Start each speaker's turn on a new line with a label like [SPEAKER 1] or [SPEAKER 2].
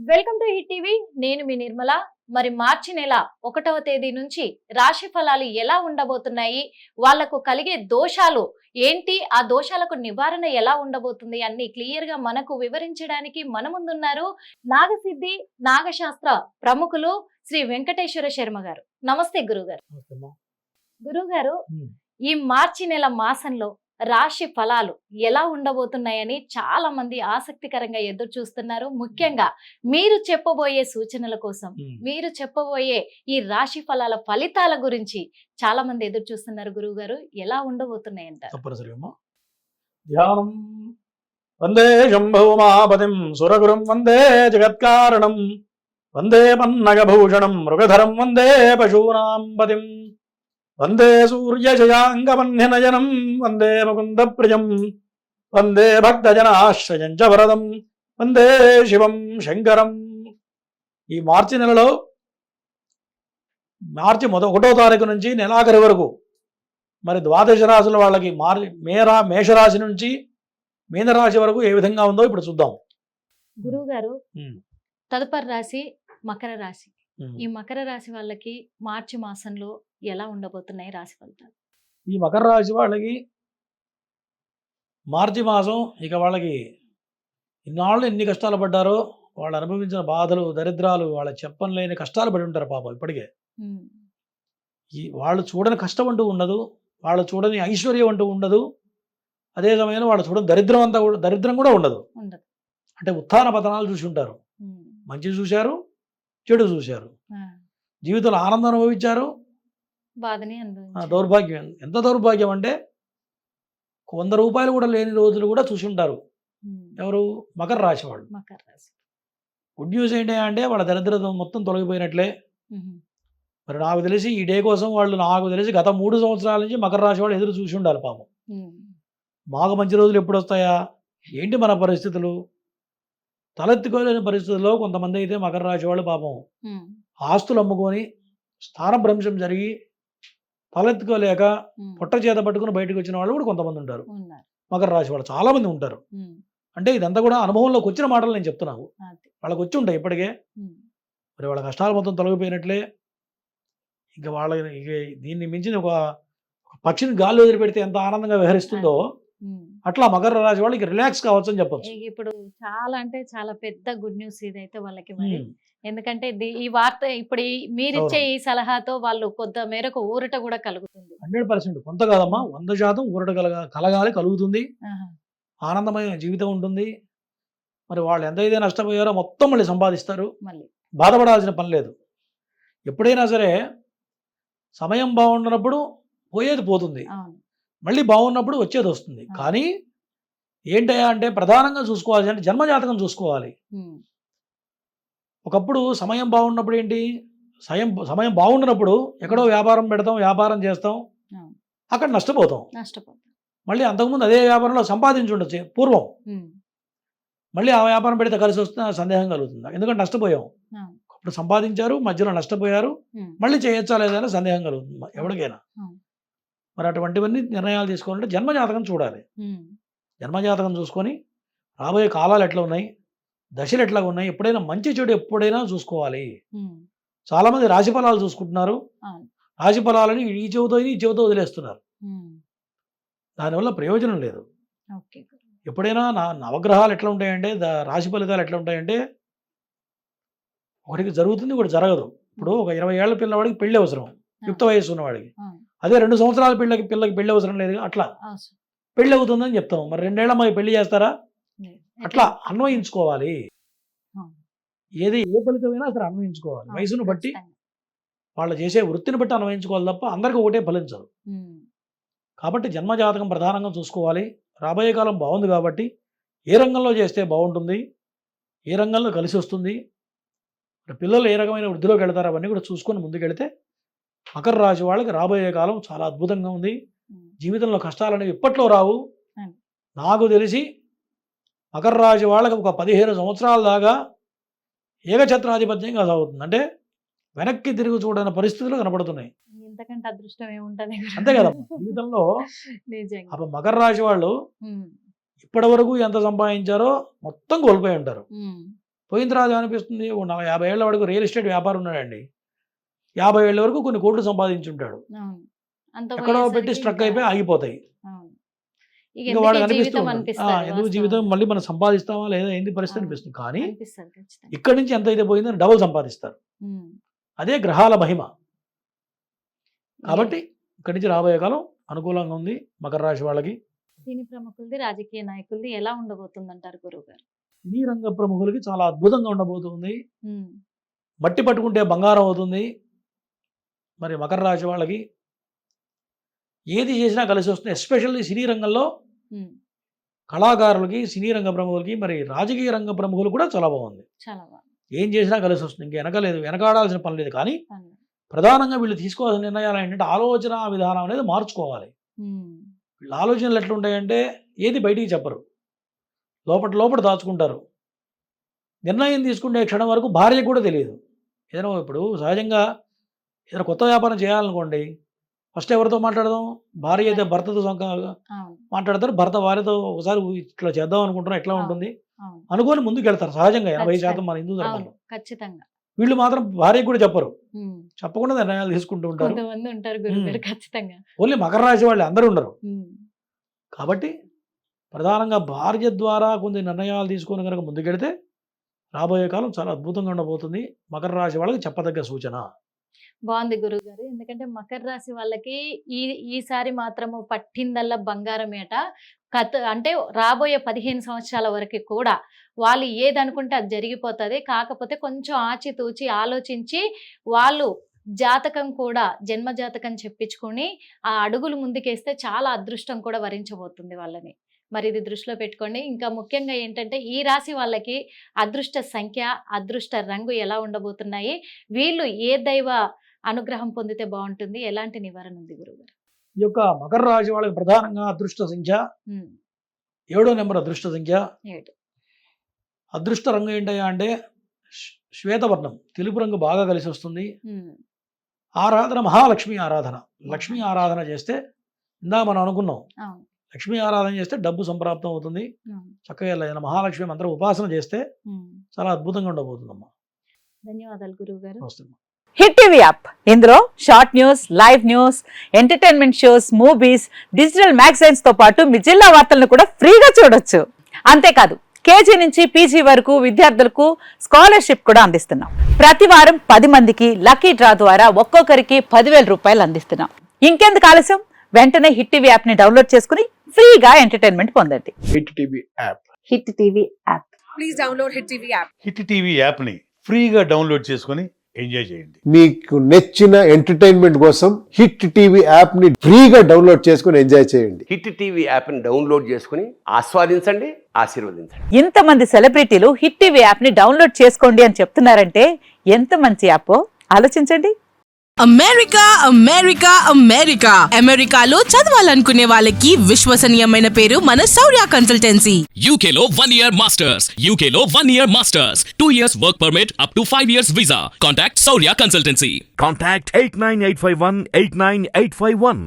[SPEAKER 1] Welcome to hit TV. నేను మీ నిర్మల. మరి మార్చి నెల 1వ తేదీ నుంచి రాశి ఫలాలు ఎలా ఉండబోతున్నాయి, వాళ్లకు కలిగే దోషాలు ఏంటి, ఆ దోషాలకు నివారణ ఎలా ఉండబోతుంది అన్ని క్లియర్ గా మనకు వివరించడానికి మన ముందున్నారు నాగసిద్ధి నాగశాస్త్ర ప్రముఖులు శ్రీ వెంకటేశ్వర శర్మ గారు. నమస్తే గురుగారు. గురుగారు, ఈ మార్చి నెల మాసంలో రాశి ఫలాలు ఎలా ఉండబోతున్నాయని చాలా మంది ఆసక్తికరంగా ఎదురు చూస్తున్నారు. ముఖ్యంగా మీరు చెప్పబోయే సూచనల కోసం, మీరు చెప్పబోయే ఈ రాశి ఫలాల ఫలితాల గురించి చాలా మంది ఎదురు చూస్తున్నారు. గురువు గారు, ఎలా ఉండబోతున్నాయంట?
[SPEAKER 2] ధ్యానం వందే శంభూమాపతిం సురగురుం వందే జగత్కారణం వందే పన్నగభూషణం మృగధరం వందే పశూనాం పతిం వందే సూర్యజయాంగమన్యనయనం వందే ముకుంద ప్రియం వందే భక్తజనాశ్రయం చ వరదం వందే శివం శంకరం. ఈ మార్చి నెలలో మార్చి 1వ తారీఖు నుంచి నెలాఖరి వరకు మరి ద్వాదశ రాశుల వాళ్ళకి మేషరాశి నుంచి మీనరాశి వరకు ఏ విధంగా ఉందో ఇప్పుడు చూద్దాం.
[SPEAKER 1] గురువు గారు, తదుపరి రాశి మకర రాశి. ఈ మకర రాశి వాళ్ళకి మార్చి మాసంలో ఎలా ఉండబోతున్నాయి రాశి ఫలితాలు?
[SPEAKER 2] ఈ మకర రాశి వాళ్ళకి మార్చి మాసం ఇక వాళ్ళకి ఇన్నాళ్ళు ఎన్ని కష్టాలు పడ్డారో, వాళ్ళు అనుభవించిన బాధలు దరిద్రాలు, వాళ్ళ చెప్పలేని కష్టాలు పడి ఉంటారు పాపం. ఇప్పటికే వాళ్ళు చూడని కష్టం అంటూ ఉండదు, వాళ్ళు చూడని ఐశ్వర్యం అంటూ ఉండదు, అదే సమయంలో వాళ్ళు చూడని దరిద్రం కూడా ఉండదు. అంటే ఉత్థాన పతనాలు చూసి ఉంటారు. మంచి చూశారు, చెడు చూశారు, జీవితంలో ఆనందం అనుభవించారు, దౌర్భాగ్యం. ఎంత దౌర్భాగ్యం అంటే 100 రూపాయలు కూడా లేని రోజులు కూడా చూసి ఉంటారు. ఎవరు? మకర రాశి వాళ్ళు. గుడ్ న్యూస్ ఏంటి అంటే వాళ్ళ దరిద్రం మొత్తం తొలగిపోయినట్లే. మరి నాకు తెలిసి ఈ డే కోసం వాళ్ళు, నాకు తెలిసి గత 3 సంవత్సరాల నుంచి మకర రాశి వాళ్ళు ఎదురు చూసి ఉండాలి పాపం. మాకు మంచి రోజులు ఎప్పుడు వస్తాయా, ఏంటి మన పరిస్థితులు, తలెత్తుకోలేని పరిస్థితుల్లో కొంతమంది అయితే మకర రాశి వాళ్ళు పాపం ఆస్తులు అమ్ముకొని స్థానభ్రంశం జరిగి తలెత్తుకోలేక పొట్ట చేత పట్టుకుని బయటకు వచ్చిన వాళ్ళు కూడా కొంతమంది ఉంటారు. మకర రాశి వాళ్ళు చాలా మంది ఉంటారు. అంటే ఇదంతా కూడా అనుభవంలోకి వచ్చిన మాటలు నేను చెప్తున్నాను. వాళ్ళకి వచ్చి ఉంటాయి ఇప్పటికే. మరి వాళ్ళ కష్టాలు మొత్తం తొలగిపోయినట్లే. ఇంకా దీన్ని మించిన ఒక పక్షిని గాల్లో వదిలిపెడితే ఎంత ఆనందంగా విహరిస్తుందో అట్లా మకర రాశి వాళ్ళకి రిలాక్స్ కావచ్చు అని చెప్పొచ్చు.
[SPEAKER 1] ఇప్పుడు చాలా అంటే చాలా పెద్ద గుడ్ న్యూస్ ఇదైతే వాళ్ళకి. మరి ఎందుకంటే ఈ వార్త ఇప్పుడు మీరిచ్చే ఈ సలహాతో వాళ్ళు కొంత మేరకు ఊరట కూడా కలుగుతుంది.
[SPEAKER 2] 100% కొంత కాదమ్మా, 100% ఊరట కలుగుతుంది. ఆనందమైన జీవితం ఉంటుంది. మరి వాళ్ళు ఎంతైతే నష్టపోయారో మొత్తం మళ్ళీ సంపాదిస్తారు. మళ్ళీ బాధపడాల్సిన పని లేదు. ఎప్పుడైనా సరే సమయం బాగుండనప్పుడు పోయేది పోతుంది, మళ్ళీ బాగున్నప్పుడు వచ్చేది వస్తుంది. కానీ ఏంటయ్యా అంటే ప్రధానంగా చూసుకోవాలి అంటే జన్మజాతకం చూసుకోవాలి. ఒకప్పుడు సమయం బాగున్నప్పుడు ఏంటి, సమయం బాగుండినప్పుడు ఎక్కడో వ్యాపారం పెడతాం, వ్యాపారం చేస్తాం, అక్కడ నష్టపోతాం. మళ్ళీ అంతకుముందు అదే వ్యాపారంలో సంపాదించి ఉండొచ్చు పూర్వం, మళ్ళీ ఆ వ్యాపారం పెడితే కలిసి వస్తున్న సందేహం కలుగుతుంది. ఎందుకంటే నష్టపోయాం. అప్పుడు సంపాదించారు, మధ్యలో నష్టపోయారు, మళ్ళీ చేయొచ్చా లేదని సందేహం కలుగుతుంది ఎవరికైనా. మరి అటువంటివన్నీ నిర్ణయాలు తీసుకోవాలంటే జన్మజాతకం చూడాలి. జన్మజాతకం చూసుకొని రాబోయే కాలాలు ఎట్లా ఉన్నాయి, దశలు ఎట్లా ఉన్నాయి, ఎప్పుడైనా మంచి చెడు ఎప్పుడైనా చూసుకోవాలి. చాలా మంది రాశి ఫలాలు చూసుకుంటున్నారు, రాశి ఫలాలని ఈ చెవితో వదిలేస్తున్నారు. దానివల్ల ప్రయోజనం లేదు. ఎప్పుడైనా నవగ్రహాలు ఎట్లా ఉంటాయంటే, రాశి ఫలితాలు ఎట్లా ఉంటాయంటే ఒకటికి జరుగుతుంది, ఒకటి జరగదు. ఇప్పుడు ఒక 20 ఏళ్ల పిల్లవాడికి పెళ్లి అవసరం, యుక్త వయస్సు ఉన్నవాడికి. అదే 2 సంవత్సరాల పిల్లకి పెళ్లి అవసరం లేదు, అట్లా పెళ్లి అవుతుందని చెప్తాం. మరి 2 ఏళ్ల అమ్మాయి పెళ్లి చేస్తారా? అట్లా అన్వయించుకోవాలి. ఏ ఫలితమైనా అసలు అన్వయించుకోవాలి. వయసును బట్టి, వాళ్ళు చేసే వృత్తిని బట్టి అన్వయించుకోవాలి తప్ప అందరికీ ఒకటే ఫలించదు. కాబట్టి జన్మజాతకం ప్రధానంగా చూసుకోవాలి. రాబోయే కాలం బాగుంది కాబట్టి ఏ రంగంలో చేస్తే బాగుంటుంది, ఏ రంగంలో కలిసి వస్తుంది, పిల్లలు ఏ రకమైన వృద్ధిలోకి వెళ్తారు, అవన్నీ కూడా చూసుకొని ముందుకెళ్తే మకర రాశి వాళ్ళకి రాబోయే కాలం చాలా అద్భుతంగా ఉంది. జీవితంలో కష్టాలు అనేవి ఇప్పట్లో రావు. నాకు తెలిసి మకర రాశి వాళ్ళకి ఒక 15 సంవత్సరాల దాకా ఏకఛత్రాధిపత్యంగా సాగుతుంది. అంటే వెనక్కి తిరిగి చూడని పరిస్థితులు కనపడుతున్నాయి. అంతే కదా జీవితంలో. అప్పుడు మకర రాశి వాళ్ళు ఇప్పటి వరకు ఎంత సంపాదించారో మొత్తం కోల్పోయి ఉంటారు. పోయిన తర్వాత అనిపిస్తుంది 50 ఏళ్ళ వరకు రియల్ ఎస్టేట్ వ్యాపారం ఉన్నాడండి, 50 ఏళ్ళ వరకు కొన్ని కోట్లు సంపాదించుంటాడు, ఎక్కడో పెట్టి స్ట్రక్ అయిపోయి ఆగిపోతాయి. ఇంకా వాడికి అనిపిస్తుంది ఎందుకు జీవితం మళ్ళీ మనం సంపాదిస్తామా లేదా ఏంది పరిస్థితి అనిపిస్తుంది. కానీ ఇక్కడి నుంచి ఎంత అయితే పోయిందో డబుల్ సంపాదిస్తారు. అదే గ్రహాల మహిమ. కాబట్టి ఇక్కడి నుంచి రాబోయే కాలం అనుకూలంగా ఉంది మకర రాశి వాళ్ళకి.
[SPEAKER 1] సినీ ప్రముఖులది, రాజకీయ నాయకులది ఎలా ఉండబోతుంది అంటారు గురువు గారు?
[SPEAKER 2] సినీ రంగ ప్రముఖులకి చాలా అద్భుతంగా ఉండబోతుంది. మట్టి పట్టుకుంటే బంగారం అవుతుంది. మరి మకర రాశి వాళ్ళకి ఏది చేసినా కలిసి వస్తుంది. ఎస్పెషల్లీ సినీ రంగంలో కళాకారులకి, సినీ రంగ ప్రముఖులకి, మరి రాజకీయ రంగ ప్రముఖులు కూడా చాలా బాగుంది. ఏం చేసినా కలిసి వస్తుంది. ఇంకా వెనకాడాల్సిన పని లేదు. కానీ ప్రధానంగా వీళ్ళు తీసుకోవాల్సిన నిర్ణయాలు ఏంటంటే ఆలోచన విధానం అనేది మార్చుకోవాలి. వీళ్ళ ఆలోచనలు ఎట్లుంటాయంటే ఏది బయటికి చెప్పరు, లోపల దాచుకుంటారు. నిర్ణయం తీసుకునే క్షణం వరకు భార్యకు కూడా తెలియదు. ఏదైనా ఇప్పుడు సహజంగా ఏదైనా కొత్త వ్యాపారం చేయాలనుకోండి, ఫస్ట్ ఎవరితో మాట్లాడదాం? భార్య అయితే భర్తతో మాట్లాడతారు, భర్త భార్యతో ఒకసారి ఇట్లా చేద్దాం అనుకుంటున్నా ఎట్లా ఉంటుంది అనుకొని ముందుకు వెళ్తారు. సహజంగా 80% మన హిందూ ధర్మంలో.
[SPEAKER 1] ఖచ్చితంగా
[SPEAKER 2] వీళ్ళు మాత్రం భార్యకు కూడా చెప్పరు, చెప్పకుండా నిర్ణయాలు తీసుకుంటూ ఉంటారు. ఓన్లీ మకర రాశి వాళ్ళు అందరూ ఉండరు. కాబట్టి ప్రధానంగా భార్య ద్వారా కొన్ని నిర్ణయాలు తీసుకొని కనుక ముందుకెడితే రాబోయే కాలం చాలా అద్భుతంగా ఉండబోతుంది. మకర రాశి వాళ్ళకి చెప్పదగ్గ సూచన.
[SPEAKER 1] బాగుంది గురువు గారు. ఎందుకంటే మకర రాశి వాళ్ళకి ఈసారి మాత్రము పట్టిందల్లా బంగారమేట. అంటే రాబోయే 15 సంవత్సరాల వరకు కూడా వాళ్ళు ఏదనుకుంటే అది జరిగిపోతుంది. కాకపోతే కొంచెం ఆచితూచి ఆలోచించి వాళ్ళు జాతకం కూడా జన్మ జాతకం చెప్పించుకొని ఆ అడుగులు ముందుకేస్తే చాలా అదృష్టం కూడా వరించబోతుంది వాళ్ళని. మరి ఇది దృష్టిలో పెట్టుకోండి. ఇంకా ముఖ్యంగా ఏంటంటే ఈ రాశి వాళ్ళకి అదృష్ట సంఖ్య, అదృష్ట రంగు ఎలా ఉండబోతున్నాయి, వీళ్ళు ఏ దైవ అనుగ్రహం పొందితే బాగుంటుంది, ఎలాంటి నివారణ ఉంది గురువుగారు?
[SPEAKER 2] ఈ యొక్క మకర రాశి వాళ్ళకి ప్రధానంగా అదృష్ట సంఖ్య 7వ నెంబర్. అదృష్ట సంఖ్య
[SPEAKER 1] 7.
[SPEAKER 2] అదృష్ట రంగు ఏంటయ్యా అంటే శ్వేతవర్ణం, తెలుపు రంగు బాగా కలిసి వస్తుంది. ఆరాధన మహాలక్ష్మి ఆరాధన. లక్ష్మీ ఆరాధన చేస్తే ఇందా మనం అనుకున్నాం, లక్ష్మీ ఆరాధన చేస్తే డబ్బు సంప్రాప్తం అవుతుంది. చక్కగా ఏదైనా మహాలక్ష్మి మంత్రం ఉపాసన చేస్తే చాలా అద్భుతంగా ఉండబోతుందమ్మా.
[SPEAKER 1] ధన్యవాదాలు గురువు గారు.
[SPEAKER 2] వస్తుంది.
[SPEAKER 3] హిట్ టీవీ యాప్, ఇందులో short news, live news, entertainment shows, movies, digital magazines తో పాటు మీ జిల్లా వార్తలను కూడా ఫ్రీగా చూడొచ్చు. అంతేకాదు కేజీ నుంచి పీజీ వరకు విద్యార్థులకు స్కాలర్షిప్ కూడా అందిస్తున్నాం. ప్రతి వారం 10 మందికి లక్కీ డ్రా ద్వారా ఒక్కొక్కరికి 10,000 రూపాయలు అందిస్తున్నాం. ఇంకెందుకు ఆలస్యం, వెంటనే హిట్ టీవీ యాప్ ని డౌన్లోడ్ చేసుకుని ఫ్రీగా ఎంటర్టైన్మెంట్ పొందండి.
[SPEAKER 4] Hit TV app.
[SPEAKER 3] Hit TV app.
[SPEAKER 5] Please download hit TV app.
[SPEAKER 4] Hit TV app ని ఫ్రీగా డౌన్లోడ్ చేసుకొని ఎంజాయ్ చేయండి.
[SPEAKER 6] మీకు నచ్చిన ఎంటర్టైన్మెంట్ కోసం హిట్ టీవీ యాప్ ని ఫ్రీగా డౌన్లోడ్ చేసుకొని ఎంజాయ్ చేయండి.
[SPEAKER 7] హిట్ టీవీ యాప్ ని డౌన్లోడ్ చేసుకుని ఆస్వాదించండి, ఆశీర్వదించండి.
[SPEAKER 3] ఇంతమంది సెలబ్రిటీలు హిట్ టీవీ యాప్ ని డౌన్లోడ్ చేసుకోండి అని చెప్తున్నారంటే ఎంత మంచి యాప్ ఆలోచించండి.
[SPEAKER 5] అమెరికా అమెరికా అమెరికా అమెరికాలో చదవాలనుకునే వాళ్ళకి విశ్వసనీయమైన పేరు మన శౌర్య కన్సల్టెన్సీ.
[SPEAKER 8] UK లో 1 year masters. UK లో 1 year masters. 2 years work permit up to 5 years visa. Contact Saurya Consultancy.
[SPEAKER 9] Contact 89851 89851.